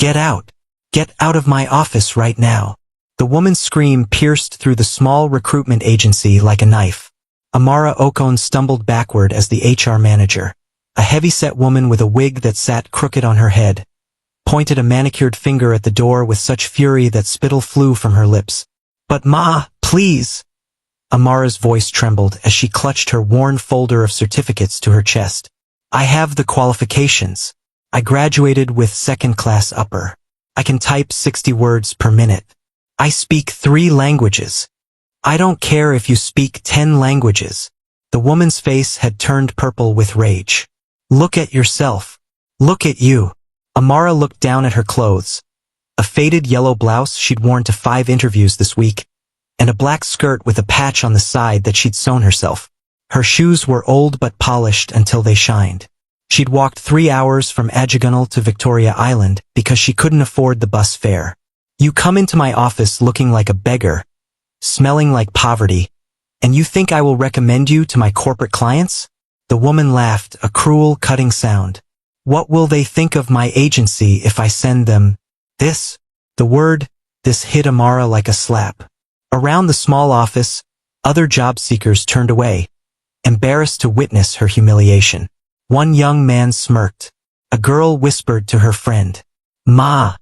Get out. Get out of my office right now. The woman's scream pierced through the small recruitment agency like a knife. Amara Okon stumbled backward as the HR manager, a heavy-set woman with a wig that sat crooked on her head, pointed a manicured finger at the door with such fury that spittle flew from her lips. "But Ma, please!" Amara's voice trembled as she clutched her worn folder of certificates to her chest. "I have the qualifications. I graduated with second-class upper. I can type 60 words per minute. I speak 3 languages. I don't care if you speak 10 languages." The woman's face had turned purple with rage. "Look at yourself. Look at you." Amara looked down at her clothes. A faded yellow blouse she'd worn to 5 interviews this week, and a black skirt with a patch on the side that she'd sewn herself. Her shoes were old but polished until they shined. She'd walked 3 hours from Ajigunal to Victoria Island because she couldn't afford the bus fare. "You come into my office looking like a beggar, smelling like poverty, and you think I will recommend you to my corporate clients?" The woman laughed, a cruel, cutting sound. "What will they think of my agency if I send them this?" The word, this, hit Amara like a slap. Around the small office, other job seekers turned away, embarrassed to witness her humiliation. One young man smirked. A girl whispered to her friend, "Ma,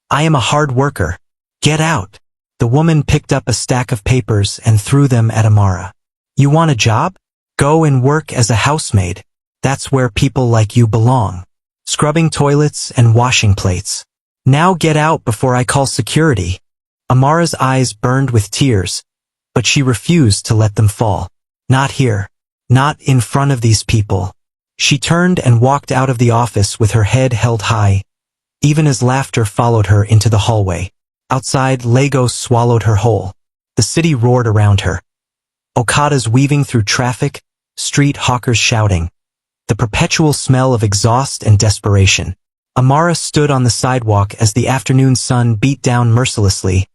I am a hard worker. Get out." The woman picked up a stack of papers and threw them at Amara. "You want a job? Go and work as a housemaid. That's where people like you belong. Scrubbing toilets and washing plates. Now get out before I call security." Amara's eyes burned with tears, but she refused to let them fall. "Not here. Not in front of these people." She turned and walked out of the office with her head held high, even as laughter followed her into the hallway. Outside, Lagos swallowed her whole. The city roared around her. Okadas weaving through traffic, street hawkers shouting. The perpetual smell of exhaust and desperation. Amara stood on the sidewalk as the afternoon sun beat down mercilessly,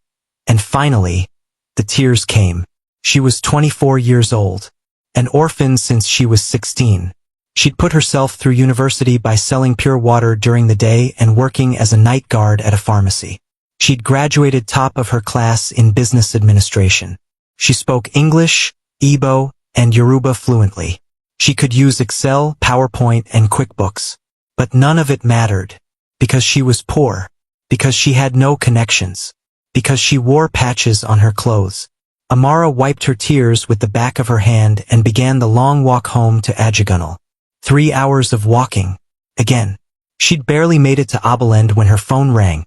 and finally, the tears came. She was 24 years old, an orphan since she was 16. She'd put herself through university by selling pure water during the day and working as a night guard at a pharmacy. She'd graduated top of her class in business administration. She spoke English, Igbo, and Yoruba fluently. She could use Excel, PowerPoint, and QuickBooks. But none of it mattered, because she was poor, because she had no connections, because she wore patches on her clothes. Amara wiped her tears with the back of her hand and began the long walk home to Ajigunal. 3 hours of walking. Again. She'd barely made it to Abilend when her phone rang.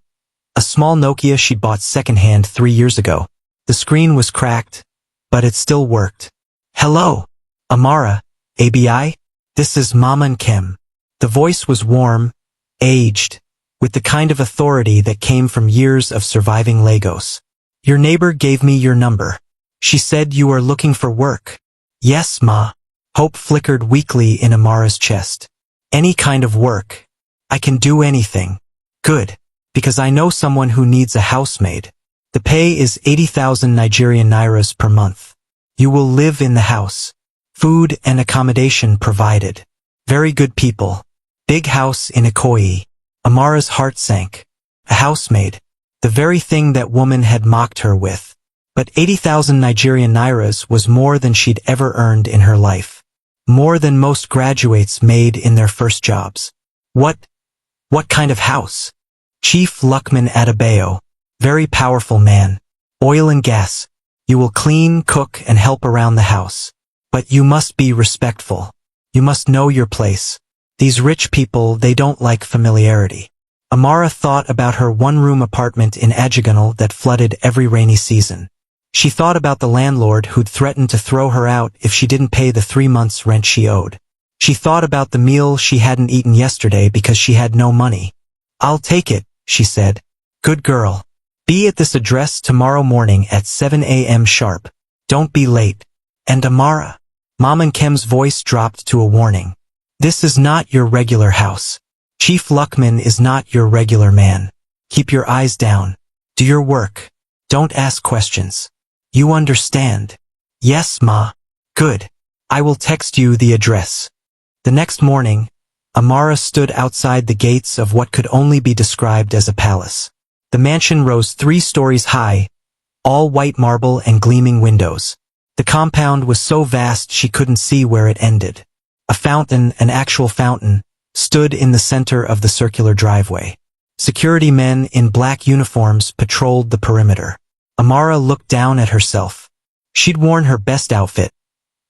A small Nokia she'd bought secondhand 3 years ago. The screen was cracked, but it still worked. "Hello, Amara, ABI? This is Maman Kem." The voice was warm, aged, with the kind of authority that came from years of surviving Lagos. "Your neighbor gave me your number. She said you are looking for work." "Yes, Ma." Hope flickered weakly in Amara's chest. "Any kind of work. I can do anything." "Good, because I know someone who needs a housemaid. The pay is 80,000 Nigerian nairas per month. You will live in the house. Food and accommodation provided. Very good people. Big house in Ikoyi." Amara's heart sank. A housemaid. The very thing that woman had mocked her with. But 80,000 Nigerian nairas was more than she'd ever earned in her life. More than most graduates made in their first jobs. What kind of house? Chief Lukman Adebayo. Very powerful man. Oil and gas. You will clean, cook, and help around the house. But you must be respectful. You must know your place. These rich people, they don't like familiarity. Amara thought about her one-room apartment in Ajigunal that flooded every rainy season. She thought about the landlord who'd threatened to throw her out if she didn't pay the 3 months' rent she owed. She thought about the meal she hadn't eaten yesterday because she had no money. "I'll take it," she said. "Good girl. Be at this address tomorrow morning at 7 a.m. sharp. Don't be late." And Amara. Maman Kem's voice dropped to a warning. "This is not your regular house. Chief Lukman is not your regular man. Keep your eyes down. Do your work. Don't ask questions. You understand?" "Yes, Ma." "Good. I will text you the address." The next morning, Amara stood outside the gates of what could only be described as a palace. The mansion rose 3 stories high, all white marble and gleaming windows. The compound was so vast she couldn't see where it ended. A fountain, an actual fountain, stood in the center of the circular driveway. Security men in black uniforms patrolled the perimeter. Amara looked down at herself. She'd worn her best outfit.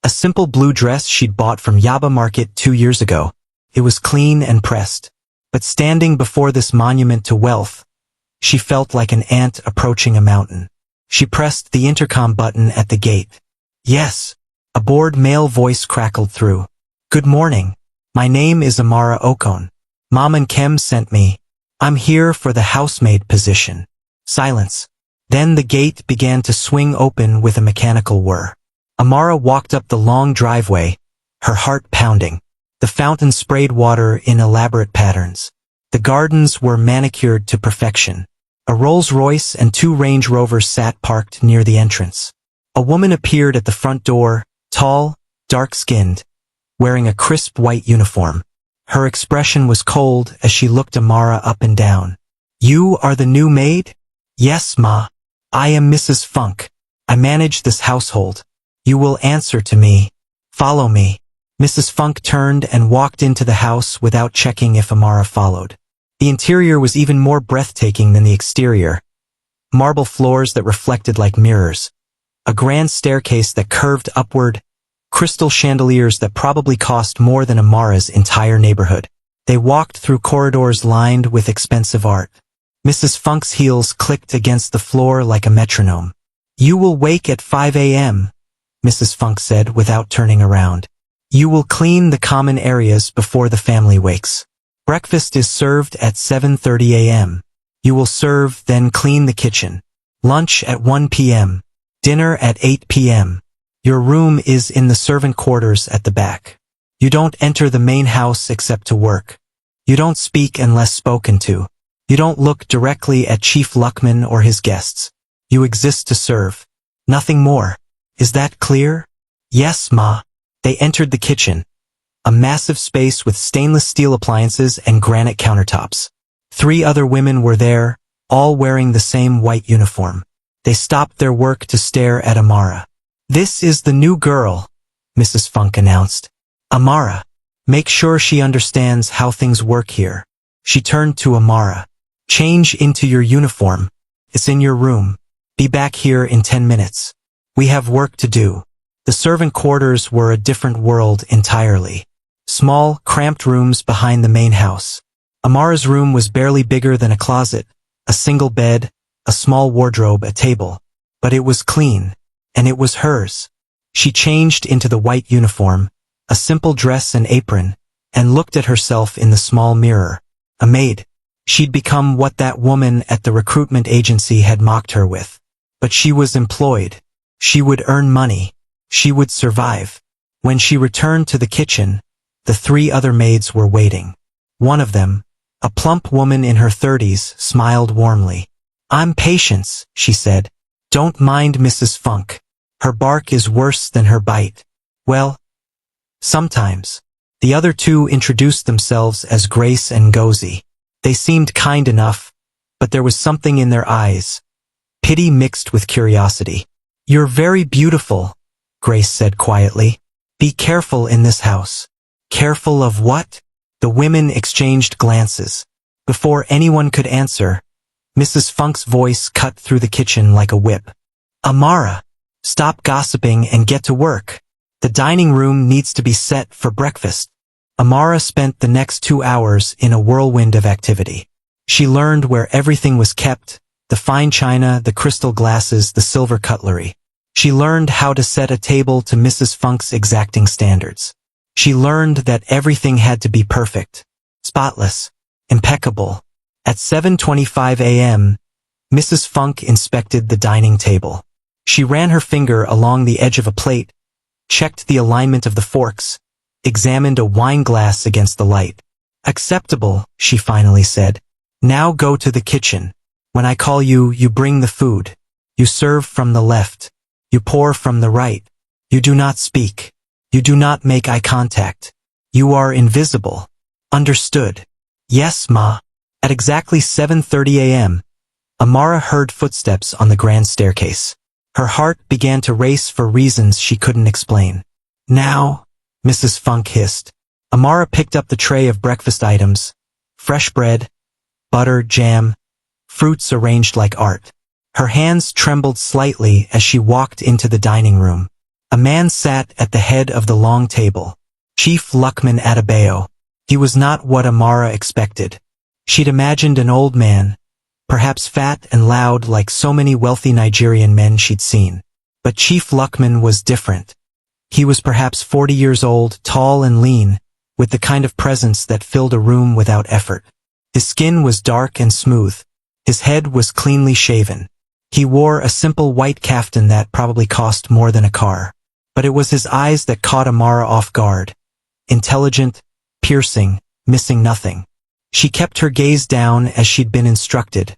A simple blue dress she'd bought from Yaba Market 2 years ago. It was clean and pressed. But standing before this monument to wealth, she felt like an ant approaching a mountain. She pressed the intercom button at the gate. Yes. A bored male voice crackled through. Good morning. My name is Amara Okon. Mom and Kem sent me. I'm here for the housemaid position. Silence. Then the gate began to swing open with a mechanical whir. Amara walked up the long driveway, her heart pounding. The fountain sprayed water in elaborate patterns. The gardens were manicured to perfection. A Rolls-Royce and 2 Range Rovers sat parked near the entrance. A woman appeared at the front door, tall, dark-skinned, wearing a crisp white uniform. Her expression was cold as she looked Amara up and down. You are the new maid? Yes, Ma. I am Mrs. Funk. I manage this household. You will answer to me. Follow me. Mrs. Funk turned and walked into the house without checking if Amara followed. The interior was even more breathtaking than the exterior. Marble floors that reflected like mirrors. A grand staircase that curved upward. Crystal chandeliers that probably cost more than Amara's entire neighborhood. They walked through corridors lined with expensive art. Mrs. Funk's heels clicked against the floor like a metronome. You will wake at 5 a.m., Mrs. Funk said without turning around. You will clean the common areas before the family wakes. Breakfast is served at 7:30 a.m. You will serve, then clean the kitchen. Lunch at 1 p.m. Dinner at 8 p.m. Your room is in the servant quarters at the back. You don't enter the main house except to work. You don't speak unless spoken to. You don't look directly at Chief Lukman or his guests. You exist to serve. Nothing more. Is that clear? Yes, Ma. They entered the kitchen. A massive space with stainless steel appliances and granite countertops. 3 other women were there, all wearing the same white uniform. They stopped their work to stare at Amara. This is the new girl, Mrs. Funk announced. Amara. Make sure she understands how things work here. She turned to Amara. Change into your uniform. It's in your room. Be back here in 10 minutes. We have work to do. The servant quarters were a different world entirely. Small, cramped rooms behind the main house. Amara's room was barely bigger than a closet, a single bed, a small wardrobe, a table. But it was clean, and it was hers. She changed into the white uniform, a simple dress and apron, and looked at herself in the small mirror. A maid. She'd become what that woman at the recruitment agency had mocked her with. But she was employed. She would earn money. She would survive. When she returned to the kitchen, the 3 other maids were waiting. One of them, a plump woman in her 30s, smiled warmly. I'm Patience, she said. Don't mind Mrs. Funk. Her bark is worse than her bite. Well, sometimes. The other 2 introduced themselves as Grace and Gozi. They seemed kind enough, but there was something in their eyes. Pity mixed with curiosity. You're very beautiful, Grace said quietly. Be careful in this house. Careful of what? The women exchanged glances. Before anyone could answer, Mrs. Funk's voice cut through the kitchen like a whip. Amara, stop gossiping and get to work. The dining room needs to be set for breakfast. Amara spent the next 2 hours in a whirlwind of activity. She learned where everything was kept, the fine china, the crystal glasses, the silver cutlery. She learned how to set a table to Mrs. Funk's exacting standards. She learned that everything had to be perfect, spotless, impeccable. At 7:25 a.m., Mrs. Funk inspected the dining table. She ran her finger along the edge of a plate, checked the alignment of the forks, examined a wine glass against the light. Acceptable, she finally said. Now go to the kitchen. When I call you, you bring the food. You serve from the left. You pour from the right. You do not speak. You do not make eye contact. You are invisible. Understood. Yes, Ma. At exactly 7:30 a.m., Amara heard footsteps on the grand staircase. Her heart began to race for reasons she couldn't explain. Now, Mrs. Funk hissed. Amara picked up the tray of breakfast items, fresh bread, butter, jam, fruits arranged like art. Her hands trembled slightly as she walked into the dining room. A man sat at the head of the long table. Chief Lukman Adebayo. He was not what Amara expected. She'd imagined an old man, perhaps fat and loud like so many wealthy Nigerian men she'd seen. But Chief Lukman was different. He was perhaps 40 years old, tall and lean, with the kind of presence that filled a room without effort. His skin was dark and smooth. His head was cleanly shaven. He wore a simple white kaftan that probably cost more than a car. But it was his eyes that caught Amara off guard. Intelligent, piercing, missing nothing. She kept her gaze down as she'd been instructed,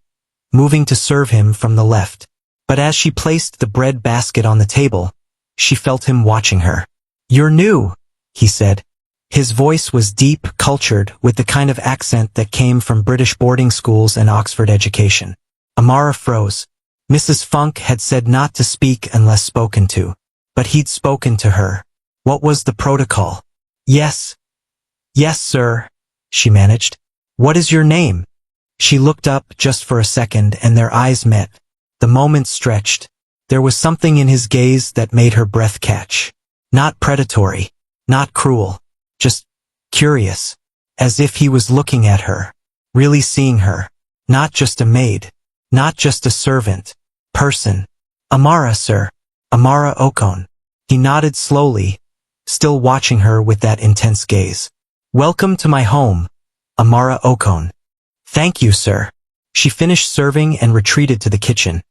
moving to serve him from the left. But as she placed the bread basket on the table, she felt him watching her. "You're new," he said. His voice was deep, cultured, with the kind of accent that came from British boarding schools and Oxford education. Amara froze. Mrs. Funk had said not to speak unless spoken to. But he'd spoken to her. What was the protocol? "Yes. Yes, sir," she managed. "What is your name?" She looked up just for a second and their eyes met. The moment stretched. There was something in his gaze that made her breath catch. Not predatory. Not cruel. Just curious. As if he was looking at her. Really seeing her. Not just a maid. Not just a servant. Person. "Amara, sir. Amara Okon." He nodded slowly, still watching her with that intense gaze. "Welcome to my home, Amara Okon." "Thank you, sir." She finished serving and retreated to the kitchen.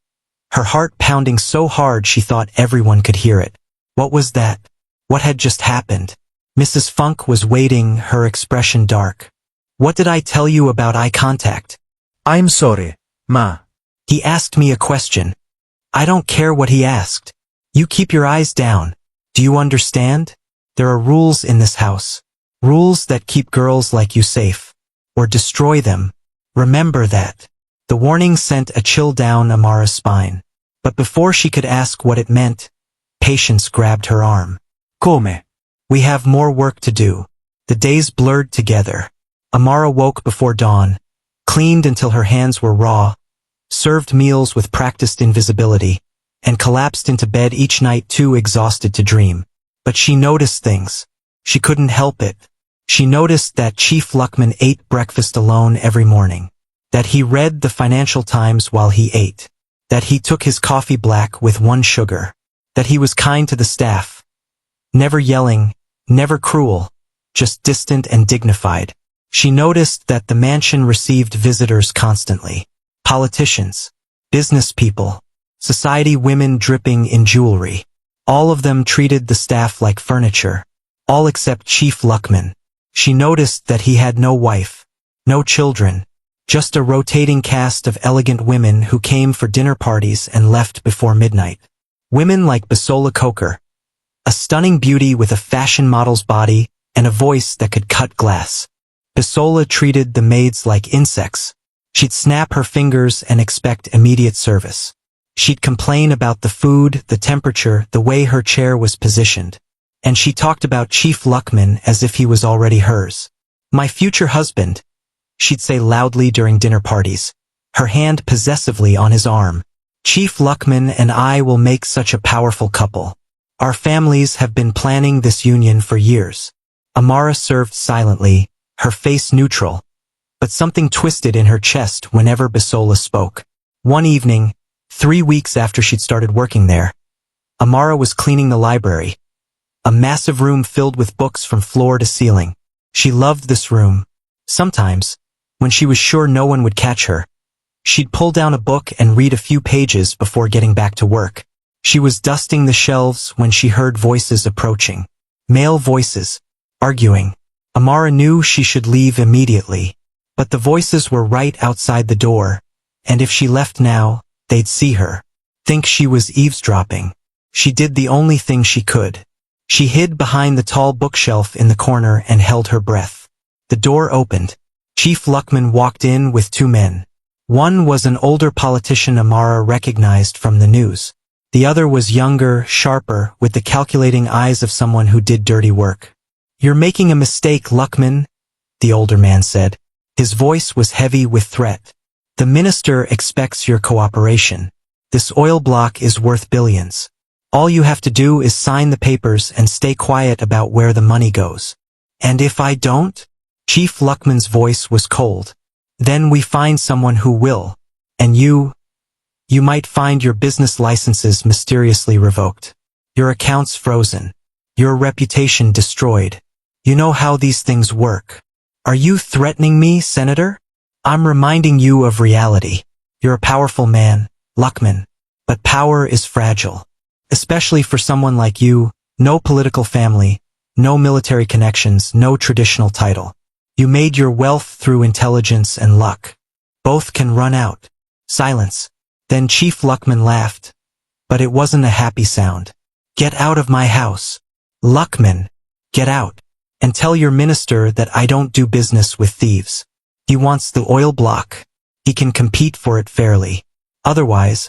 Her heart pounding so hard she thought everyone could hear it. What was that? What had just happened? Mrs. Funk was waiting, her expression dark. "What did I tell you about eye contact?" I'm sorry, Ma. "He asked me a question." "I don't care what he asked. You keep your eyes down. Do you understand? There are rules in this house. Rules that keep girls like you safe. Or destroy them. Remember that." The warning sent a chill down Amara's spine. But before she could ask what it meant, Patience grabbed her arm. Come? "We have more work to do." The days blurred together. Amara woke before dawn, cleaned until her hands were raw, served meals with practiced invisibility, and collapsed into bed each night too exhausted to dream. But she noticed things. She couldn't help it. She noticed that Chief Lukman ate breakfast alone every morning. That he read the Financial Times while he ate. That he took his coffee black with 1 sugar. That he was kind to the staff. Never yelling, never cruel, just distant and dignified. She noticed that the mansion received visitors constantly. Politicians, business people, society women dripping in jewelry. All of them treated the staff like furniture. All except Chief Lukman. She noticed that he had no wife, no children, just a rotating cast of elegant women who came for dinner parties and left before midnight. Women like Bisola, a stunning beauty with a fashion model's body and a voice that could cut glass. Bisola treated the maids like insects. She'd snap her fingers and expect immediate service. She'd complain about the food, the temperature, the way her chair was positioned. And she talked about Chief Lukman as if he was already hers. "My future husband," she'd say loudly during dinner parties, her hand possessively on his arm. "Chief Lukman and I will make such a powerful couple. Our families have been planning this union for years." Amara served silently, her face neutral, but something twisted in her chest whenever Bisola spoke. One evening, 3 weeks after she'd started working there, Amara was cleaning the library. A massive room filled with books from floor to ceiling. She loved this room. Sometimes, when she was sure no one would catch her, she'd pull down a book and read a few pages before getting back to work. She was dusting the shelves when she heard voices approaching. Male voices, arguing. Amara knew she should leave immediately. But the voices were right outside the door, and if she left now, they'd see her. Think she was eavesdropping. She did the only thing she could. She hid behind the tall bookshelf in the corner and held her breath. The door opened. Chief Lukman walked in with two men. One was an older politician Amara recognized from the news. The other was younger, sharper, with the calculating eyes of someone who did dirty work. "You're making a mistake, Lukman," the older man said. His voice was heavy with threat. "The minister expects your cooperation. This oil block is worth billions. All you have to do is sign the papers and stay quiet about where the money goes." "And if I don't?" Chief Lukman's voice was cold. "Then we find someone who will. And you might find your business licenses mysteriously revoked. Your accounts frozen. Your reputation destroyed. You know how these things work. Are you threatening me, Senator? I'm reminding you of reality. You're a powerful man, Lukman. But power is fragile. Especially for someone like you, no political family, no military connections, no traditional title. You made your wealth through intelligence and luck. Both can run out." Silence. Then Chief Lukman laughed. But it wasn't a happy sound. "Get out of my house. Lukman, get out. And tell your minister that I don't do business with thieves. He wants the oil block. He can compete for it fairly. Otherwise,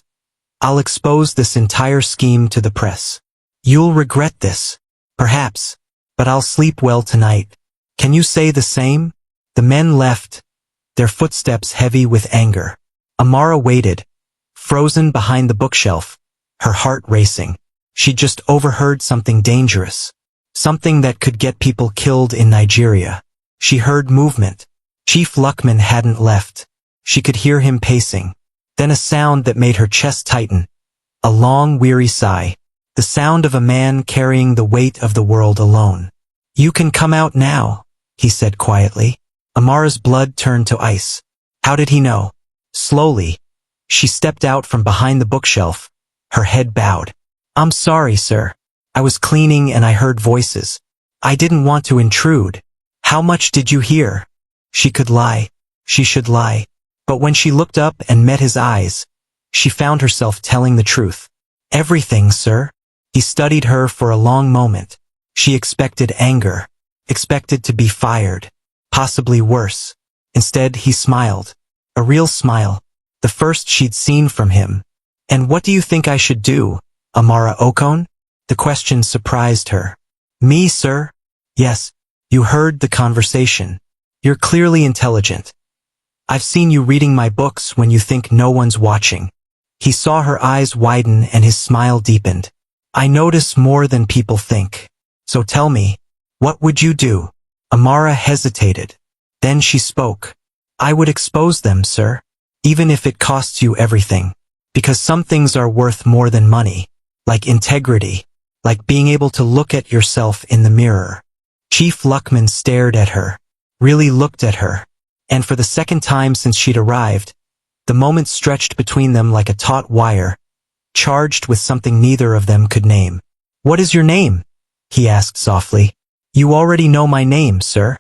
I'll expose this entire scheme to the press. You'll regret this. Perhaps. But I'll sleep well tonight. Can you say the same?" The men left, their footsteps heavy with anger. Amara waited, frozen behind the bookshelf, her heart racing. She just overheard something dangerous. Something that could get people killed in Nigeria. She heard movement. Chief Lukman hadn't left. She could hear him pacing. Then a sound that made her chest tighten. A long, weary sigh. The sound of a man carrying the weight of the world alone. "You can come out now," he said quietly. Amara's blood turned to ice. How did he know? Slowly, she stepped out from behind the bookshelf, her head bowed. "I'm sorry, sir. I was cleaning and I heard voices. I didn't want to intrude. How much did you hear?" She could lie. She should lie. But when she looked up and met his eyes, she found herself telling the truth. "Everything, sir." He studied her for a long moment. She expected anger, expected to be fired, possibly worse. Instead, he smiled. A real smile, the first she'd seen from him. "And what do you think I should do, Amara Okon?" The question surprised her. "Me, sir?" "Yes, you heard the conversation. You're clearly intelligent. I've seen you reading my books when you think no one's watching." He saw her eyes widen and his smile deepened. "I notice more than people think. So tell me, what would you do?" Amara hesitated. Then she spoke. "I would expose them, sir. Even if it costs you everything. Because some things are worth more than money. Like integrity. Like being able to look at yourself in the mirror." Chief Lukman stared at her. Really looked at her. And for the second time since she'd arrived, the moment stretched between them like a taut wire, charged with something neither of them could name. "What is your name?" he asked softly. "You already know my name, sir."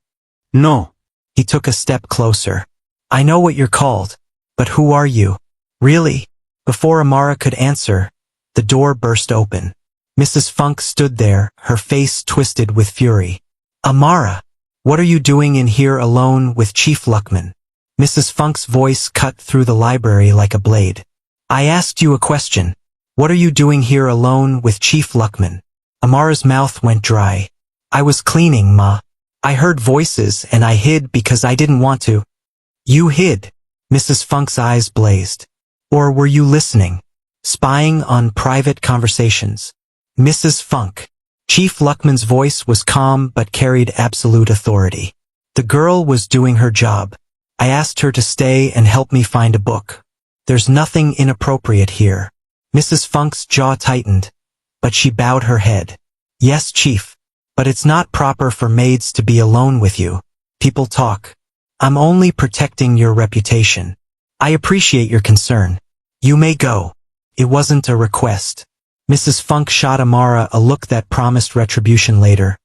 No. He took a step closer. "I know what you're called. But who are you? Really?" Before Amara could answer, the door burst open. Mrs. Funk stood there, her face twisted with fury. "Amara, what are you doing in here alone with Chief Lukman?" Mrs. Funk's voice cut through the library like a blade. "I asked you a question. What are you doing here alone with Chief Lukman?" Amara's mouth went dry. "I was cleaning, Ma. I heard voices and I hid because I didn't want to." "You hid?" Mrs. Funk's eyes blazed. "Or were you listening? Spying on private conversations?" "Mrs. Funk." Chief Lukman's voice was calm but carried absolute authority. "The girl was doing her job. I asked her to stay and help me find a book. There's nothing inappropriate here." Mrs. Funk's jaw tightened, but she bowed her head. "Yes, Chief. But it's not proper for maids to be alone with you. People talk. I'm only protecting your reputation. I appreciate your concern. You may go." It wasn't a request. Mrs. Funk shot Amara a look that promised retribution later,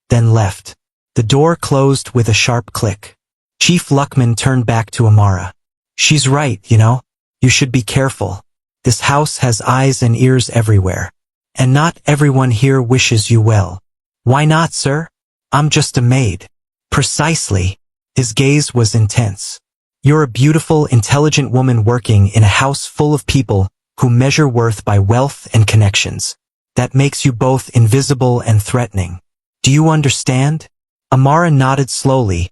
then left. The door closed with a sharp click. Chief Lukman turned back to Amara. "She's right, you know. You should be careful. This house has eyes and ears everywhere. And not everyone here wishes you well." "Why not, sir? I'm just a maid." "Precisely. His gaze was intense. You're a beautiful, intelligent woman working in a house full of people who measure worth by wealth and connections. That makes you both invisible and threatening. Do you understand? Amara nodded slowly,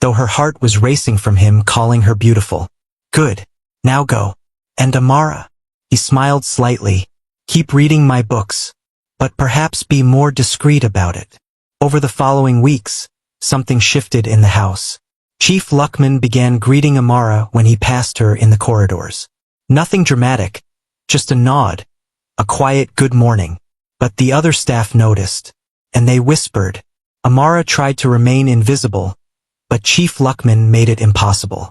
though her heart was racing from him calling her beautiful. Good. Now go. And Amara? He smiled slightly. Keep reading my books. But perhaps be more discreet about it. Over the following weeks, something shifted in the house. Chief Lukman began greeting Amara when he passed her in the corridors. Nothing dramatic, just a nod, a quiet good morning. But the other staff noticed, and they whispered. Amara tried to remain invisible, but Chief Lukman made it impossible.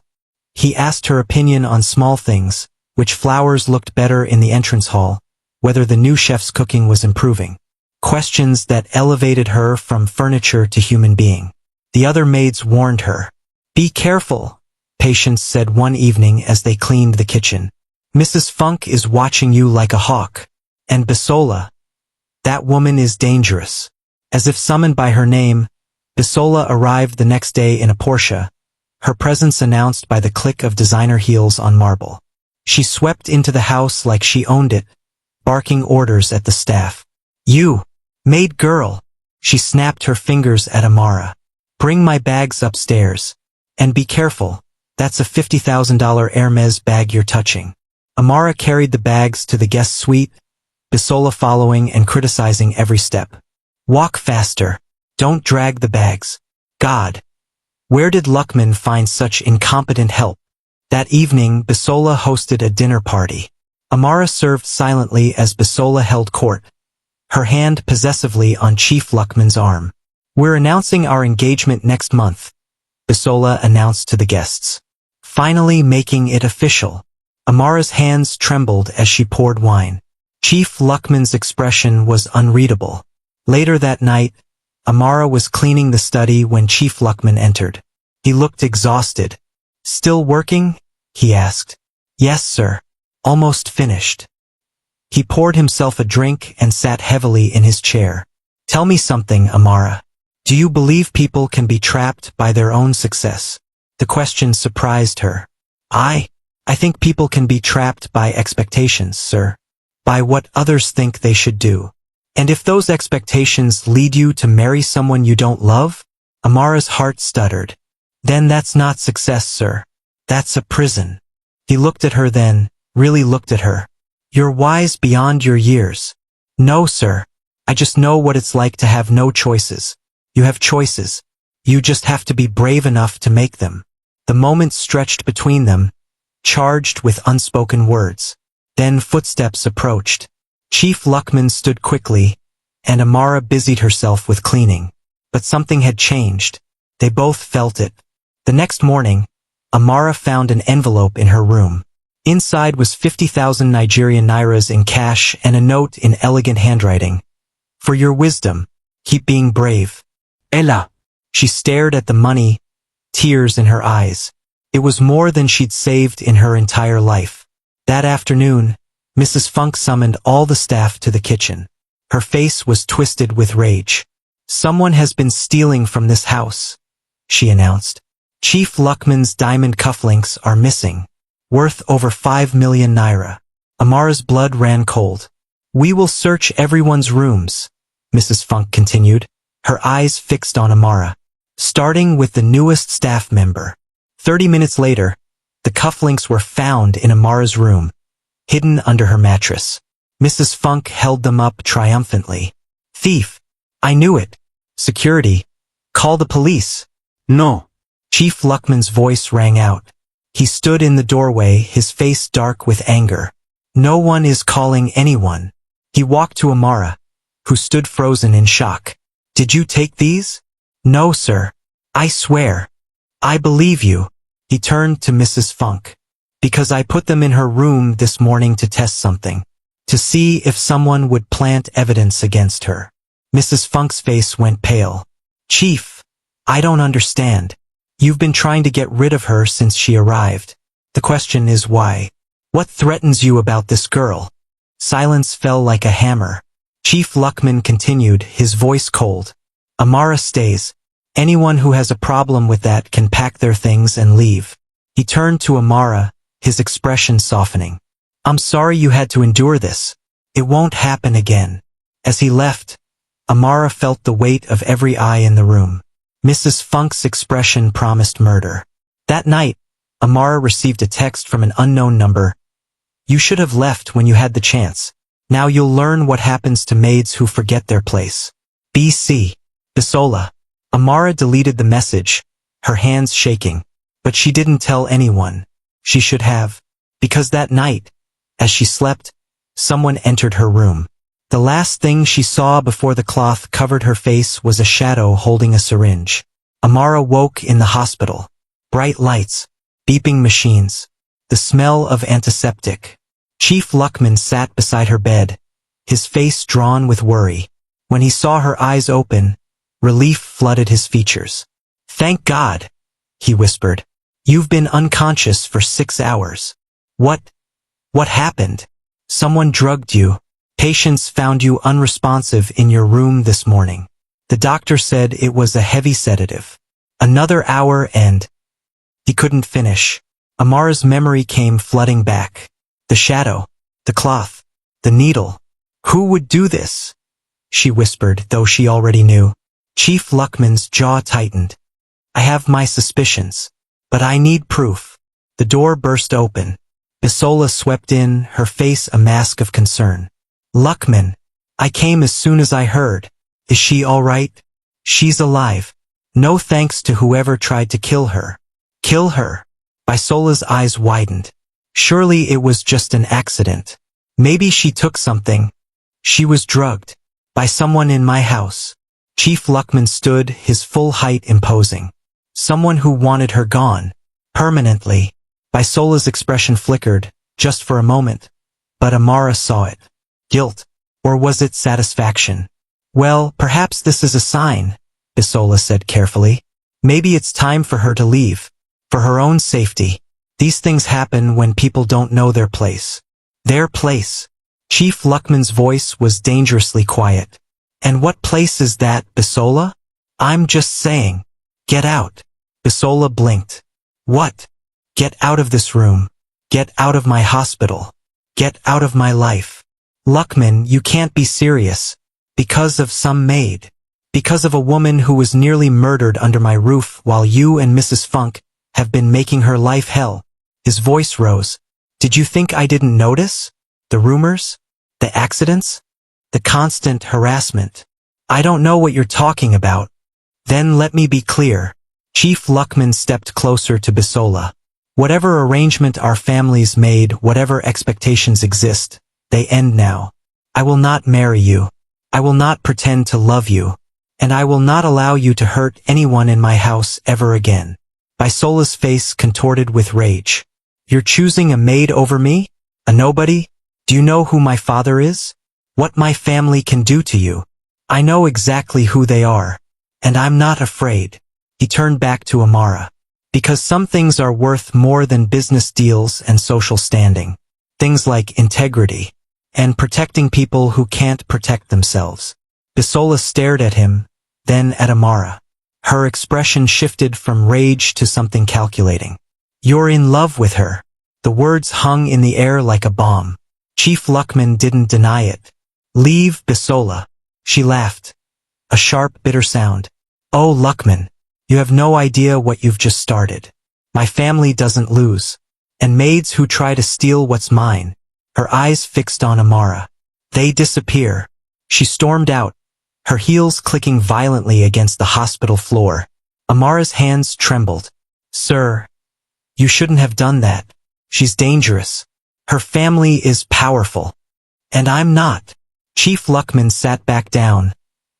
He asked her opinion on small things, which flowers looked better in the entrance hall, whether the new chef's cooking was improving. Questions that elevated her from furniture to human being. The other maids warned her. Be careful, Patience said one evening as they cleaned the kitchen. Mrs. Funk is watching you like a hawk. And Bisola, that woman is dangerous. As if summoned by her name, Bisola arrived the next day in a Porsche, her presence announced by the click of designer heels on marble. She swept into the house like she owned it, barking orders at the staff. You, maid girl, she snapped her fingers at Amara. Bring my bags upstairs. And be careful, that's a $50,000 Hermes bag you're touching. Amara carried the bags to the guest suite, Bisola following and criticizing every step. Walk faster. Don't drag the bags. God. Where did Lukman find such incompetent help? That evening, Bisola hosted a dinner party. Amara served silently as Bisola held court, her hand possessively on Chief Lukman's arm. We're announcing our engagement next month, Bisola announced to the guests. Finally making it official. Amara's hands trembled as she poured wine. Chief Lukman's expression was unreadable. Later that night, Amara was cleaning the study when Chief Lukman entered. He looked exhausted. Still working? He asked. Yes, sir. Almost finished. He poured himself a drink and sat heavily in his chair. Tell me something, Amara. Do you believe people can be trapped by their own success? The question surprised her. I think people can be trapped by expectations, sir. By what others think they should do. And if those expectations lead you to marry someone you don't love? Amara's heart stuttered. Then that's not success, sir. That's a prison. He looked at her then, really looked at her. You're wise beyond your years. No, sir. I just know what it's like to have no choices. You have choices. You just have to be brave enough to make them. The moments stretched between them, charged with unspoken words. Then footsteps approached. Chief Lukman stood quickly, and Amara busied herself with cleaning. But something had changed. They both felt it. The next morning, Amara found an envelope in her room. Inside was 50,000 Nigerian nairas in cash and a note in elegant handwriting. For your wisdom, keep being brave. Ella. She stared at the money, tears in her eyes. It was more than she'd saved in her entire life. That afternoon, Mrs. Funk summoned all the staff to the kitchen. Her face was twisted with rage. Someone has been stealing from this house, she announced. Chief Lukman's diamond cufflinks are missing, worth over 5 million naira. Amara's blood ran cold. We will search everyone's rooms, Mrs. Funk continued, her eyes fixed on Amara, starting with the newest staff member. 30 minutes later, the cufflinks were found in Amara's room, hidden under her mattress. Mrs. Funk held them up triumphantly. Thief! I knew it! Security! Call the police! No. Chief Lukman's voice rang out. He stood in the doorway, his face dark with anger. No one is calling anyone. He walked to Amara, who stood frozen in shock. Did you take these? No, sir. I swear. I believe you. He turned to Mrs. Funk. Because I put them in her room this morning to test something. To see if someone would plant evidence against her. Mrs. Funk's face went pale. Chief, I don't understand. You've been trying to get rid of her since she arrived. The question is why? What threatens you about this girl? Silence fell like a hammer. Chief Lukman continued, his voice cold. Amara stays. Anyone who has a problem with that can pack their things and leave. He turned to Amara, his expression softening. I'm sorry you had to endure this. It won't happen again. As he left, Amara felt the weight of every eye in the room. Mrs. Funk's expression promised murder. That night, Amara received a text from an unknown number. You should have left when you had the chance. Now you'll learn what happens to maids who forget their place. B.C. Bisola. Amara deleted the message, her hands shaking. But she didn't tell anyone. She should have. Because that night, as she slept, someone entered her room. The last thing she saw before the cloth covered her face was a shadow holding a syringe. Amara woke in the hospital. Bright lights, beeping machines, the smell of antiseptic. Chief Lukman sat beside her bed, his face drawn with worry. When he saw her eyes open, relief flooded his features. Thank God, he whispered. You've been unconscious for 6 hours. What happened? Someone drugged you. Patients found you unresponsive in your room this morning. The doctor said it was a heavy sedative. Another hour and... He couldn't finish. Amara's memory came flooding back. The shadow, the cloth, the needle. Who would do this? She whispered, though she already knew. Chief Lukman's jaw tightened. I have my suspicions, but I need proof. The door burst open. Bisola swept in, her face a mask of concern. Lukman, I came as soon as I heard. Is she all right? She's alive. No thanks to whoever tried to kill her. Kill her? Bisola's eyes widened. Surely it was just an accident. Maybe she took something. She was drugged. By someone in my house. Chief Lukman stood, his full height imposing. Someone who wanted her gone. Permanently. Bisola's expression flickered, just for a moment. But Amara saw it. Guilt. Or was it satisfaction? Well, perhaps this is a sign, Bisola said carefully. Maybe it's time for her to leave. For her own safety. These things happen when people don't know their place. Their place. Chief Lukman's voice was dangerously quiet. And what place is that, Bisola? I'm just saying. Get out. Bisola blinked. What? Get out of this room. Get out of my hospital. Get out of my life. Lukman, you can't be serious. Because of some maid. Because of a woman who was nearly murdered under my roof while you and Mrs. Funk have been making her life hell. His voice rose. Did you think I didn't notice? The rumors? The accidents? The constant harassment? I don't know what you're talking about. Then let me be clear. Chief Lukman stepped closer to Bisola. Whatever arrangement our families made, whatever expectations exist, they end now. I will not marry you. I will not pretend to love you. And I will not allow you to hurt anyone in my house ever again. Bisola's face contorted with rage. You're choosing a maid over me? A nobody? Do you know who my father is? What my family can do to you? I know exactly who they are. And I'm not afraid. He turned back to Amara. Because some things are worth more than business deals and social standing. Things like integrity. And protecting people who can't protect themselves. Bisola stared at him, then at Amara. Her expression shifted from rage to something calculating. You're in love with her. The words hung in the air like a bomb. Chief Lukman didn't deny it. Leave, Bisola. She laughed. A sharp, bitter sound. Oh, Lukman. You have no idea what you've just started. My family doesn't lose. And maids who try to steal what's mine. Her eyes fixed on Amara. They disappear. She stormed out, her heels clicking violently against the hospital floor. Amara's hands trembled. Sir, you shouldn't have done that. She's dangerous. Her family is powerful. And I'm not. Chief Lukman sat back down,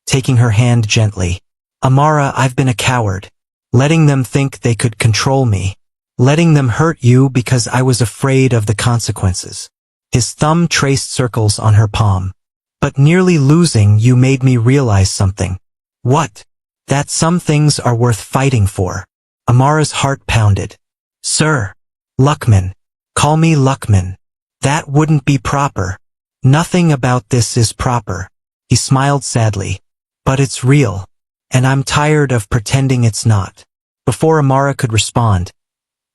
taking her hand gently. Amara, I've been a coward. Letting them think they could control me. Letting them hurt you because I was afraid of the consequences. His thumb traced circles on her palm. But nearly losing you made me realize something. What? That some things are worth fighting for. Amara's heart pounded. Sir. Lukman. Call me Lukman. That wouldn't be proper. Nothing about this is proper. He smiled sadly. But it's real. And I'm tired of pretending it's not. Before Amara could respond,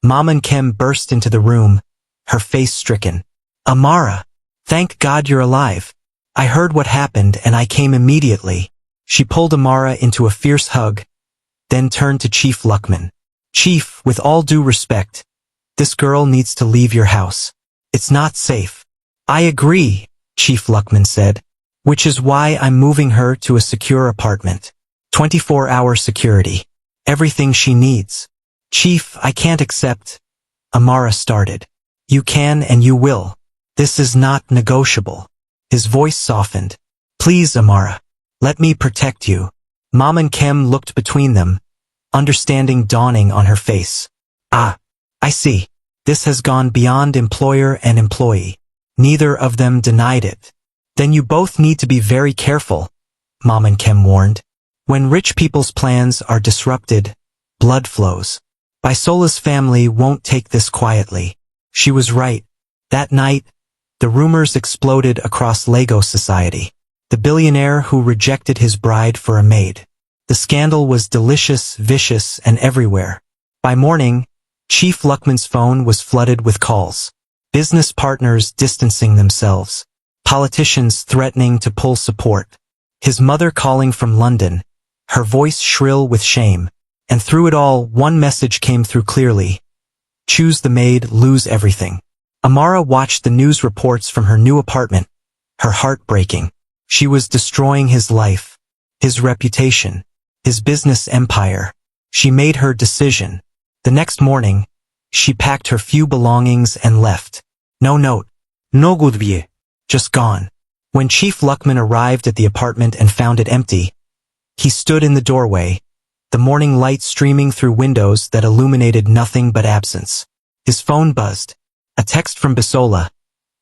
Mom and Kim burst into the room, her face stricken. Amara, thank God you're alive. I heard what happened and I came immediately. She pulled Amara into a fierce hug, then turned to Chief Lukman. Chief, with all due respect, this girl needs to leave your house. It's not safe. I agree, Chief Lukman said, which is why I'm moving her to a secure apartment. 24-hour security. Everything she needs. Chief, I can't accept. Amara started. You can and you will. This is not negotiable. His voice softened. Please, Amara. Let me protect you. Mom and Kim looked between them, understanding dawning on her face. Ah, I see. This has gone beyond employer and employee. Neither of them denied it. Then you both need to be very careful, Mom and Kim warned. When rich people's plans are disrupted, blood flows. Bisola's family won't take this quietly. She was right. That night, the rumors exploded across Lagos society. The billionaire who rejected his bride for a maid. The scandal was delicious, vicious, and everywhere. By morning, Chief Lukman's phone was flooded with calls. Business partners distancing themselves. Politicians threatening to pull support. His mother calling from London, her voice shrill with shame. And through it all, one message came through clearly. Choose the maid, lose everything. Amara watched the news reports from her new apartment, her heart breaking. She was destroying his life, his reputation, his business empire. She made her decision. The next morning, she packed her few belongings and left. No note. No goodbye. Just gone. When Chief Lukman arrived at the apartment and found it empty, he stood in the doorway, the morning light streaming through windows that illuminated nothing but absence. His phone buzzed. A text from Bisola.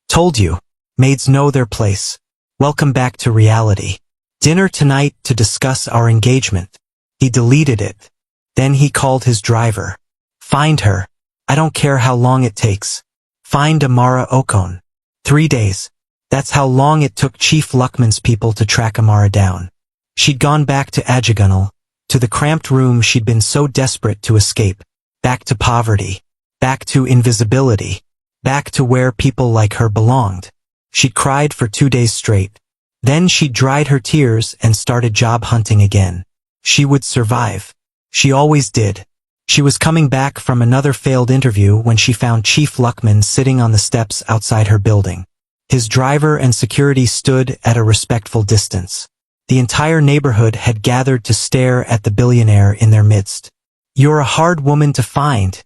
Told you. Maids know their place. Welcome back to reality. Dinner tonight to discuss our engagement. He deleted it. Then he called his driver. Find her. I don't care how long it takes. Find Amara Okon. 3 days. That's how long it took Chief Lukman's people to track Amara down. She'd gone back to Ajigunal, to the cramped room she'd been so desperate to escape. Back to poverty. Back to invisibility. Back to where people like her belonged. She'd cried for 2 days straight. Then she dried her tears and started job hunting again. She would survive. She always did. She was coming back from another failed interview when she found Chief Lukman sitting on the steps outside her building. His driver and security stood at a respectful distance. The entire neighborhood had gathered to stare at the billionaire in their midst. You're a hard woman to find,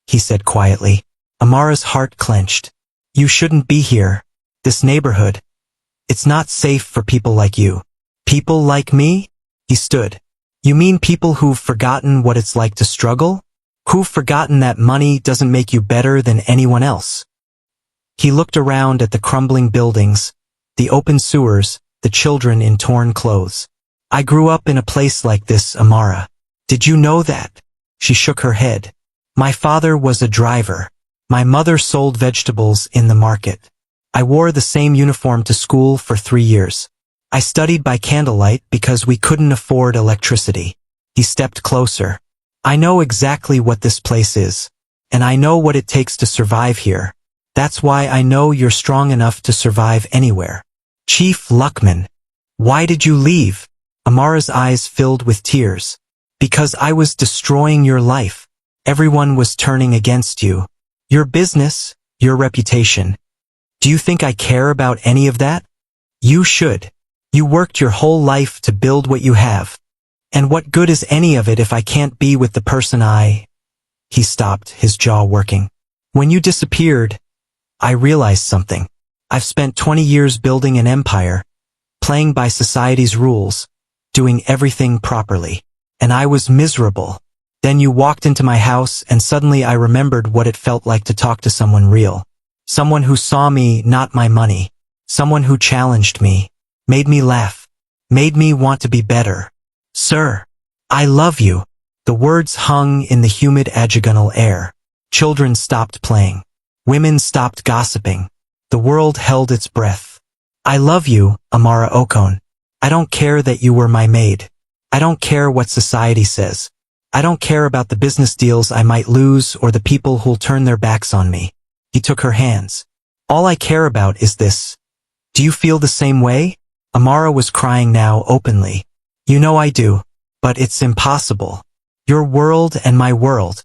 he said quietly. Amara's heart clenched. You shouldn't be here. This neighborhood. It's not safe for people like you. People like me? He stood. You mean people who've forgotten what it's like to struggle? Who've forgotten that money doesn't make you better than anyone else? He looked around at the crumbling buildings, the open sewers, the children in torn clothes. I grew up in a place like this, Amara. Did you know that? She shook her head. My father was a driver. My mother sold vegetables in the market. I wore the same uniform to school for 3 years. I studied by candlelight because we couldn't afford electricity. He stepped closer. I know exactly what this place is, and I know what it takes to survive here. That's why I know you're strong enough to survive anywhere. Chief Lukman, why did you leave? Amara's eyes filled with tears. Because I was destroying your life. Everyone was turning against you. Your business, your reputation. Do you think I care about any of that? You should. You worked your whole life to build what you have. And what good is any of it if I can't be with the person I... He stopped, his jaw working. When you disappeared, I realized something. I've spent 20 years building an empire, playing by society's rules, doing everything properly. And I was miserable. Then you walked into my house and suddenly I remembered what it felt like to talk to someone real. Someone who saw me, not my money. Someone who challenged me, made me laugh, made me want to be better. Sir, I love you. The words hung in the humid Ajigunal air. Children stopped playing. Women stopped gossiping. The world held its breath. I love you, Amara Okon. I don't care that you were my maid. I don't care what society says. I don't care about the business deals I might lose or the people who'll turn their backs on me. He took her hands. All I care about is this. Do you feel the same way? Amara was crying now openly. You know I do. But it's impossible. Your world and my world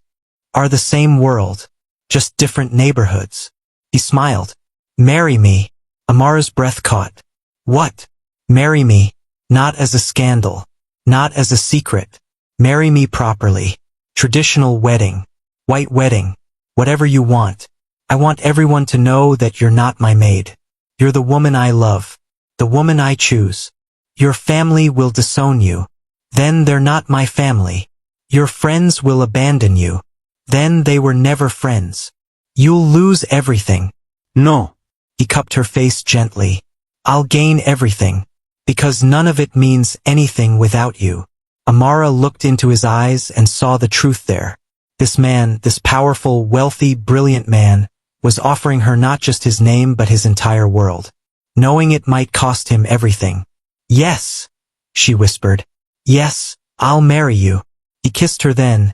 are the same world, just different neighborhoods. He smiled. Marry me. Amara's breath caught. What? Marry me. Not as a scandal. Not as a secret. Marry me properly. Traditional wedding. White wedding. Whatever you want. I want everyone to know that you're not my maid. You're the woman I love. The woman I choose. Your family will disown you. Then they're not my family. Your friends will abandon you. Then they were never friends. You'll lose everything. No. He cupped her face gently. I'll gain everything. Because none of it means anything without you. Amara looked into his eyes and saw the truth there. This man, this powerful, wealthy, brilliant man, was offering her not just his name but his entire world. Knowing it might cost him everything. Yes, she whispered. Yes, I'll marry you. He kissed her then,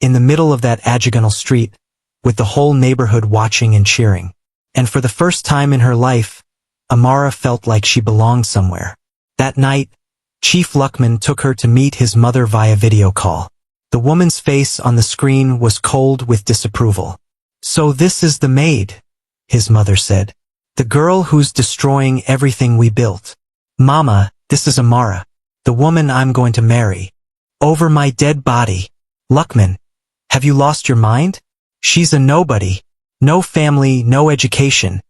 in the middle of that agonal street, with the whole neighborhood watching and cheering. And for the first time in her life, Amara felt like she belonged somewhere. That night, Chief Lukman took her to meet his mother via video call. The woman's face on the screen was cold with disapproval. So this is the maid, his mother said. The girl who's destroying everything we built. Mama, this is Amara, the woman I'm going to marry. Over my dead body. Lukman, have you lost your mind? She's a nobody. No family, no education.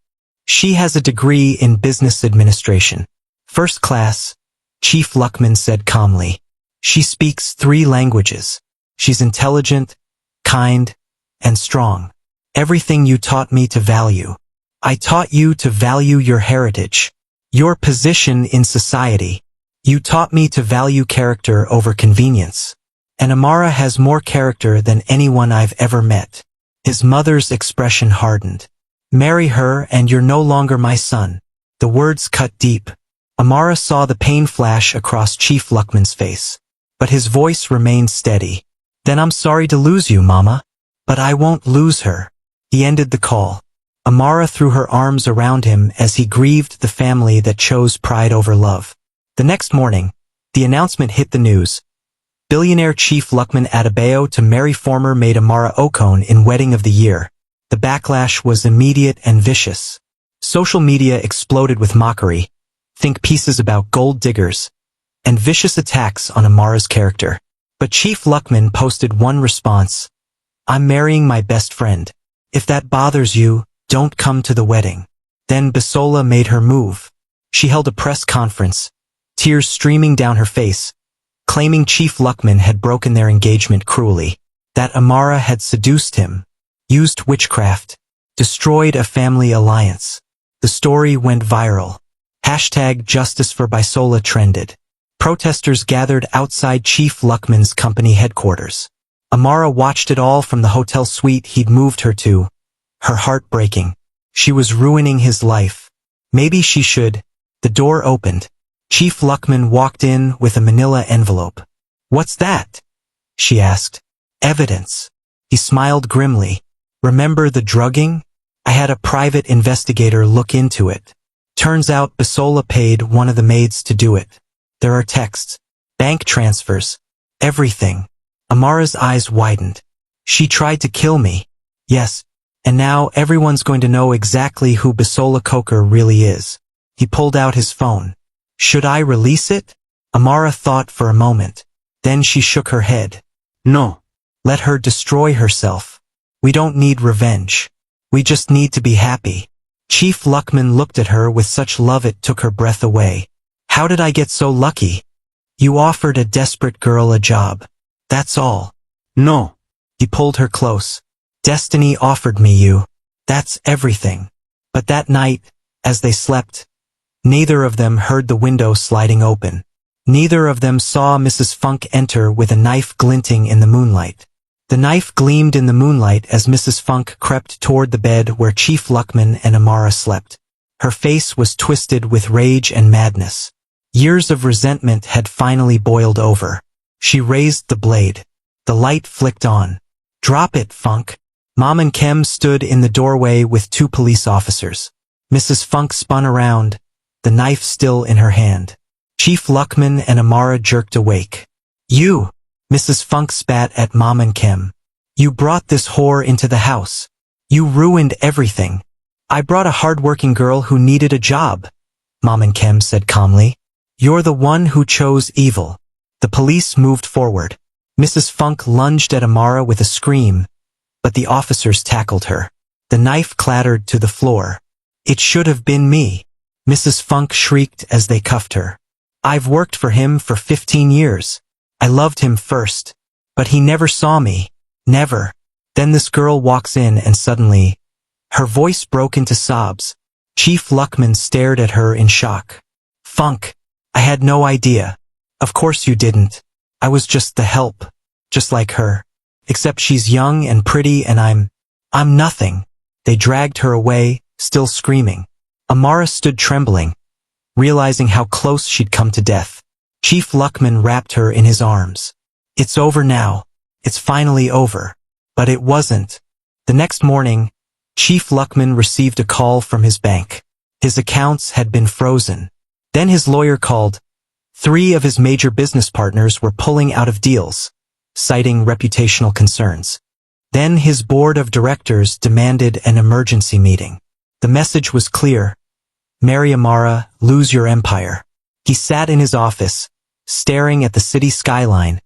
She has a degree in business administration. First class, Chief Lukman said calmly. She speaks 3 languages. She's intelligent, kind, and strong. Everything you taught me to value. I taught you to value your heritage, your position in society. You taught me to value character over convenience. And Amara has more character than anyone I've ever met. His mother's expression hardened. Marry her and you're no longer my son. The words cut deep. Amara saw the pain flash across Chief Lukman's face. But his voice remained steady. Then I'm sorry to lose you, Mama. But I won't lose her. He ended the call. Amara threw her arms around him as he grieved the family that chose pride over love. The next morning, the announcement hit the news. Billionaire Chief Lukman Adebayo to marry former maid Amara Okon in Wedding of the Year. The backlash was immediate and vicious. Social media exploded with mockery, think pieces about gold diggers, and vicious attacks on Amara's character. But Chief Lukman posted one response. I'm marrying my best friend. If that bothers you, don't come to the wedding. Then Bisola made her move. She held a press conference, tears streaming down her face, claiming Chief Lukman had broken their engagement cruelly, that Amara had seduced him, used witchcraft, destroyed a family alliance. The story went viral. Hashtag Justice for Bisola trended. Protesters gathered outside Chief Lukman's company headquarters. Amara watched it all from the hotel suite he'd moved her to, her heart breaking. She was ruining his life. Maybe she should. The door opened. Chief Lukman walked in with a manila envelope. What's that? She asked. Evidence. He smiled grimly. Remember the drugging? I had a private investigator look into it. Turns out Bisola paid one of the maids to do it. There are texts, bank transfers, everything. Amara's eyes widened. She tried to kill me. Yes. And now everyone's going to know exactly who Bisola Coker really is. He pulled out his phone. Should I release it? Amara thought for a moment. Then she shook her head. No. Let her destroy herself. We don't need revenge. We just need to be happy. Chief Lukman looked at her with such love it took her breath away. How did I get so lucky? You offered a desperate girl a job. That's all. No. He pulled her close. Destiny offered me you. That's everything. But that night, as they slept, neither of them heard the window sliding open. Neither of them saw Mrs. Funk enter with a knife glinting in the moonlight. The knife gleamed in the moonlight as Mrs. Funk crept toward the bed where Chief Lukman and Amara slept. Her face was twisted with rage and madness. Years of resentment had finally boiled over. She raised the blade. The light flicked on. "Drop it, Funk." Mom and Kem stood in the doorway with 2 police officers. Mrs. Funk spun around, the knife still in her hand. Chief Lukman and Amara jerked awake. "You!" Mrs. Funk spat at Mom and Kem. "You brought this whore into the house. You ruined everything." "I brought a hard-working girl who needed a job," Mom and Kem said calmly. "You're the one who chose evil." The police moved forward. Mrs. Funk lunged at Amara with a scream, but the officers tackled her. The knife clattered to the floor. "It should have been me," Mrs. Funk shrieked as they cuffed her. "I've worked for him for 15 years. I loved him first. But he never saw me. Never." Then this girl walks in and suddenly, her voice broke into sobs. Chief Lukman stared at her in shock. "Funk, I had no idea." "Of course you didn't. I was just the help. Just like her. Except she's young and pretty and I'm nothing." They dragged her away, still screaming. Amara stood trembling, realizing how close she'd come to death. Chief Lukman wrapped her in his arms. "It's over now. It's finally over." But it wasn't. The next morning, Chief Lukman received a call from his bank. His accounts had been frozen. Then his lawyer called. 3 of his major business partners were pulling out of deals, citing reputational concerns. Then his board of directors demanded an emergency meeting. The message was clear. "Marry Amara, lose your empire." He sat in his office, staring at the city skyline,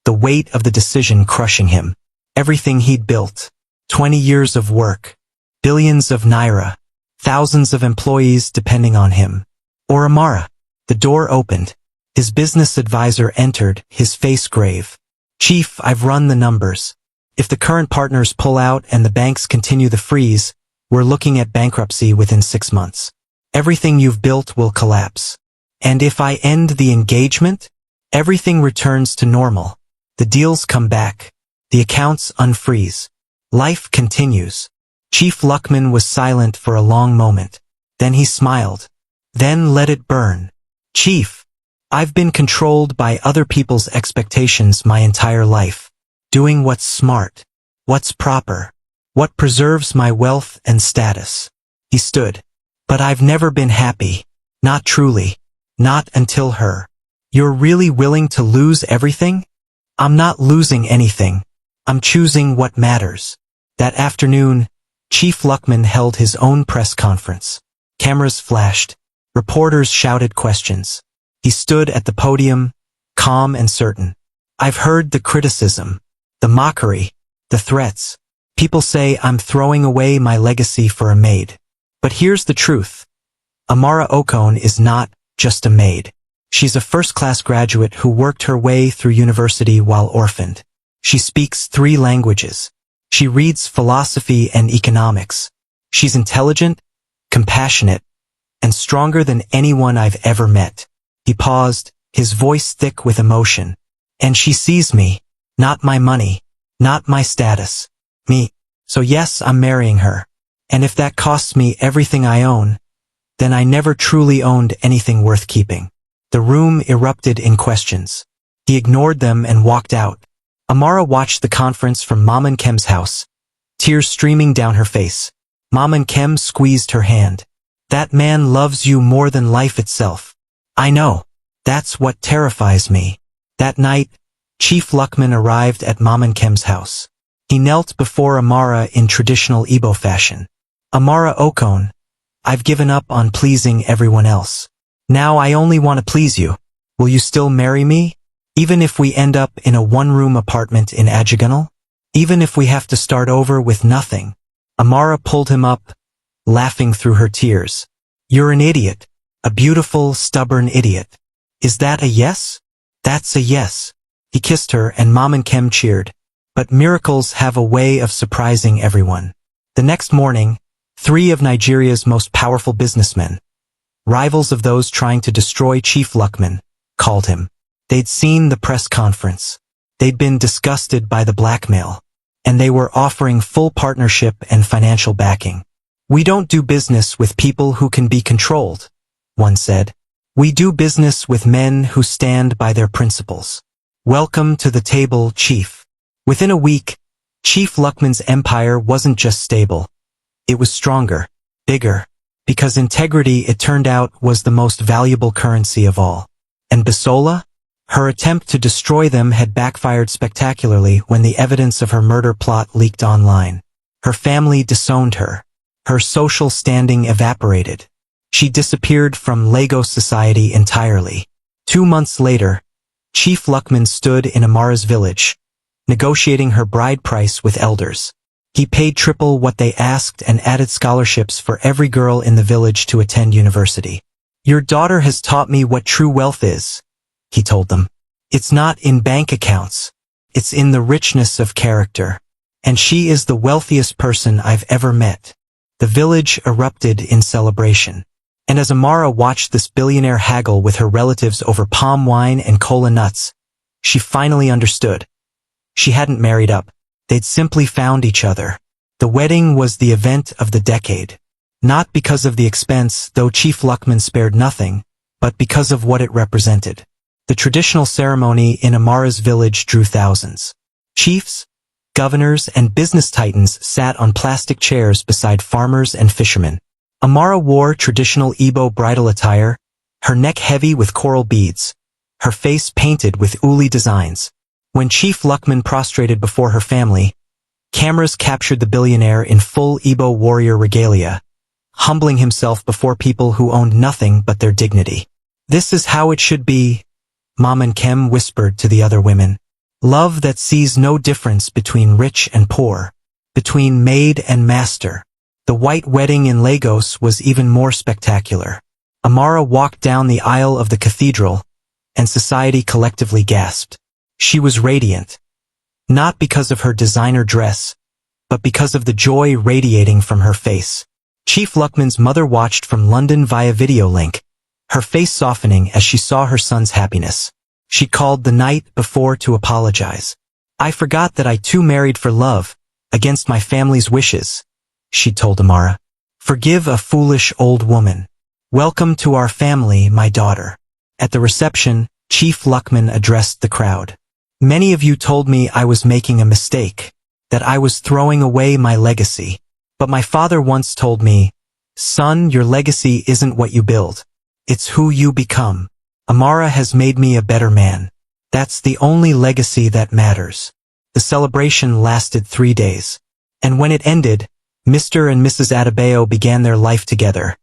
the weight of the decision crushing him. Everything he'd built, 20 years of work, billions of naira, thousands of employees depending on him. Or Amara. The door opened. His business advisor entered, his face grave. "Chief, I've run the numbers. If the current partners pull out and the banks continue the freeze, we're looking at bankruptcy within 6 months. Everything you've built will collapse. And if I end the engagement, everything returns to normal. The deals come back. The accounts unfreeze. Life continues." Chief Lukman was silent for a long moment. Then he smiled. "Then let it burn. Chief, I've been controlled by other people's expectations my entire life, doing what's smart, what's proper, what preserves my wealth and status." He stood. "But I've never been happy. Not truly. Not until her." "You're really willing to lose everything?" "I'm not losing anything. I'm choosing what matters." That afternoon, Chief Lukman held his own press conference. Cameras flashed. Reporters shouted questions. He stood at the podium, calm and certain. "I've heard the criticism, the mockery, the threats. People say I'm throwing away my legacy for a maid. But here's the truth. Amara Okon is not just a maid. She's a first-class graduate who worked her way through university while orphaned. She speaks 3 languages. She reads philosophy and economics. She's intelligent, compassionate, and stronger than anyone I've ever met." He paused, his voice thick with emotion. "And she sees me, not my money, not my status, me. So yes, I'm marrying her. And if that costs me everything I own, then I never truly owned anything worth keeping." The room erupted in questions. He ignored them and walked out. Amara watched the conference from Mom and Kem's house, tears streaming down her face. Mom and Kem squeezed her hand. "That man loves you more than life itself." "I know. That's what terrifies me." That night, Chief Lukman arrived at Mom and Kem's house. He knelt before Amara in traditional Igbo fashion. "Amara Okon, I've given up on pleasing everyone else. Now I only want to please you. Will you still marry me? Even if we end up in a 1-room apartment in Ajigunal? Even if we have to start over with nothing?" Amara pulled him up, laughing through her tears. "You're an idiot. A beautiful, stubborn idiot. Is that a yes?" "That's a yes." He kissed her and Mom and Kem cheered. But miracles have a way of surprising everyone. The next morning, 3 of Nigeria's most powerful businessmen, rivals of those trying to destroy Chief Lukman, called him. They'd seen the press conference. They'd been disgusted by the blackmail. And they were offering full partnership and financial backing. "We don't do business with people who can be controlled," one said. We do business with men who stand by their principles. Welcome to the table, Chief. Within a week, Chief Lukman's empire wasn't just stable. It was stronger, bigger, because integrity, it turned out, was the most valuable currency of all. And Bisola? Her attempt to destroy them had backfired spectacularly when the evidence of her murder plot leaked online. Her family disowned her. Her social standing evaporated. She disappeared from Lagos society entirely. 2 months later, Chief Lukman stood in Amara's village, negotiating her bride price with elders. He paid triple what they asked and added scholarships for every girl in the village to attend university. Your daughter has taught me what true wealth is, he told them. It's not in bank accounts. It's in the richness of character. And she is the wealthiest person I've ever met. The village erupted in celebration. And as Amara watched this billionaire haggle with her relatives over palm wine and cola nuts, she finally understood. She hadn't married up. They'd simply found each other. The wedding was the event of the decade. Not because of the expense, though Chief Lukman spared nothing, but because of what it represented. The traditional ceremony in Amara's village drew thousands. Chiefs, governors, and business titans sat on plastic chairs beside farmers and fishermen. Amara wore traditional Igbo bridal attire, her neck heavy with coral beads, her face painted with uli designs. When Chief Lukman prostrated before her family, cameras captured the billionaire in full Igbo warrior regalia, humbling himself before people who owned nothing but their dignity. This is how it should be, Mom and Kem whispered to the other women. Love that sees no difference between rich and poor, between maid and master. The white wedding in Lagos was even more spectacular. Amara walked down the aisle of the cathedral, and society collectively gasped. She was radiant. Not because of her designer dress, but because of the joy radiating from her face. Chief Lukman's mother watched from London via video link, her face softening as she saw her son's happiness. She called the night before to apologize. I forgot that I too married for love, against my family's wishes, she told Amara. Forgive a foolish old woman. Welcome to our family, my daughter. At the reception, Chief Lukman addressed the crowd. Many of you told me I was making a mistake, that I was throwing away my legacy. But my father once told me, son, your legacy isn't what you build. It's who you become. Amara has made me a better man. That's the only legacy that matters. The celebration lasted 3 days. And when it ended, Mr. and Mrs. Adebayo began their life together.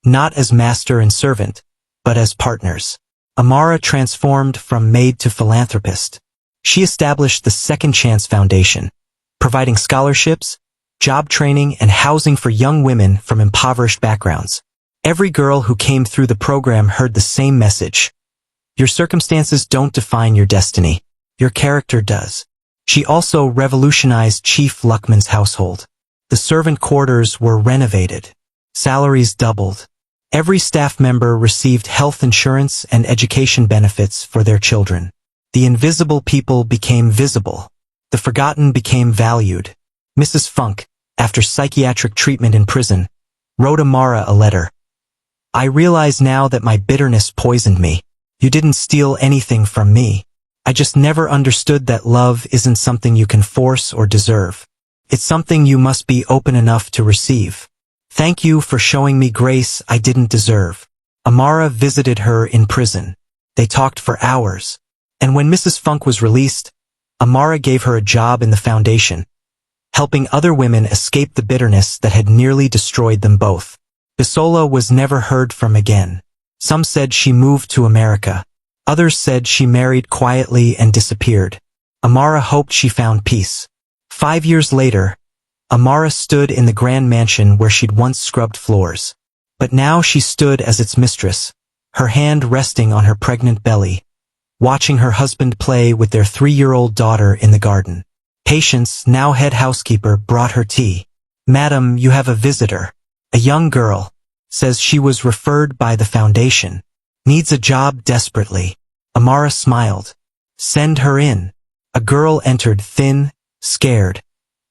Not as master and servant, but as partners. Amara transformed from maid to philanthropist. She established the Second Chance Foundation, providing scholarships, job training, and housing for young women from impoverished backgrounds. Every girl who came through the program heard the same message. Your circumstances don't define your destiny. Your character does. She also revolutionized Chief Lukman's household. The servant quarters were renovated. Salaries doubled. Every staff member received health insurance and education benefits for their children. The invisible people became visible. The forgotten became valued. Mrs. Funk, after psychiatric treatment in prison, wrote Amara a letter. I realize now that my bitterness poisoned me. You didn't steal anything from me. I just never understood that love isn't something you can force or deserve. It's something you must be open enough to receive. Thank you for showing me grace I didn't deserve. Amara visited her in prison. They talked for hours. And when Mrs. Funk was released, Amara gave her a job in the foundation, helping other women escape the bitterness that had nearly destroyed them both. Bisola was never heard from again. Some said she moved to America. Others said she married quietly and disappeared. Amara hoped she found peace. 5 years later, Amara stood in the grand mansion where she'd once scrubbed floors. But now she stood as its mistress, her hand resting on her pregnant belly, watching her husband play with their 3-year-old daughter in the garden. Patience, now head housekeeper, brought her tea. Madam, you have a visitor. A young girl. Says she was referred by the foundation. Needs a job desperately. Amara smiled. Send her in. A girl entered, thin, scared,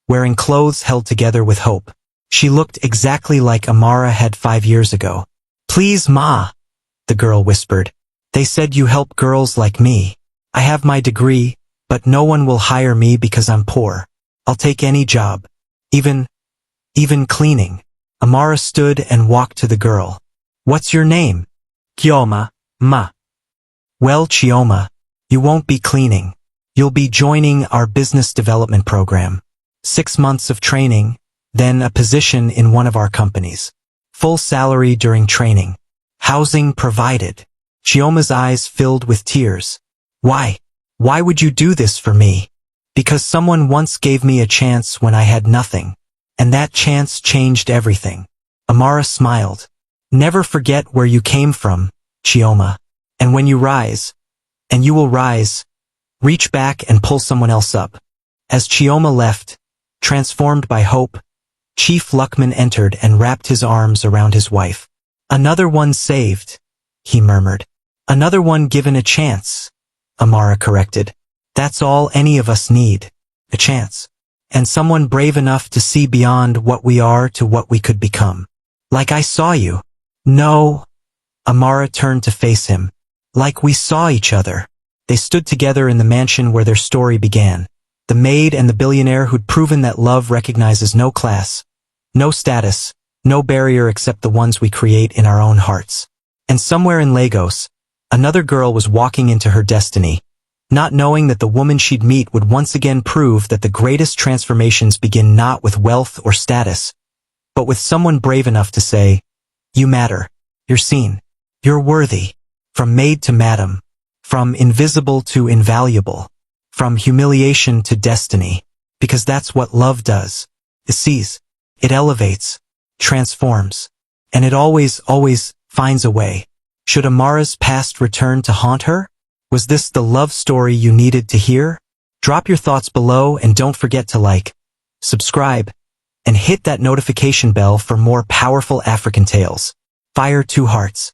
wearing clothes held together with hope. She looked exactly like Amara had 5 years ago. Please, Ma. the girl whispered. They said you help girls like me. I have my degree, but no one will hire me because I'm poor. I'll take any job. Even cleaning. Amara stood and walked to the girl. What's your name? Chioma, ma. Well, Chioma, you won't be cleaning. You'll be joining our business development program. 6 months of training, then a position in one of our companies. Full salary during training. Housing provided. Chioma's eyes filled with tears. Why? Why would you do this for me? Because someone once gave me a chance when I had nothing. And that chance changed everything. Amara smiled. Never forget where you came from, Chioma. And when you rise, and you will rise, reach back and pull someone else up. As Chioma left, transformed by hope, Chief Lukman entered and wrapped his arms around his wife. Another one saved, he murmured. Another one given a chance, Amara corrected. That's all any of us need, a chance. And someone brave enough to see beyond what we are to what we could become. Like I saw you. No. Amara turned to face him. Like we saw each other. They stood together in the mansion where their story began. The maid and the billionaire who'd proven that love recognizes no class, no status, no barrier except the ones we create in our own hearts. And somewhere in Lagos, another girl was walking into her destiny, not knowing that the woman she'd meet would once again prove that the greatest transformations begin not with wealth or status, but with someone brave enough to say, you matter, you're seen, you're worthy. From maid to madam, from invisible to invaluable, from humiliation to destiny, because that's what love does. It sees, it elevates, transforms, and it always finds a way. Should Amara's past return to haunt her? Was this the love story you needed to hear? Drop your thoughts below and don't forget to like, subscribe, and hit that notification bell for more powerful African tales. Fire 2 hearts.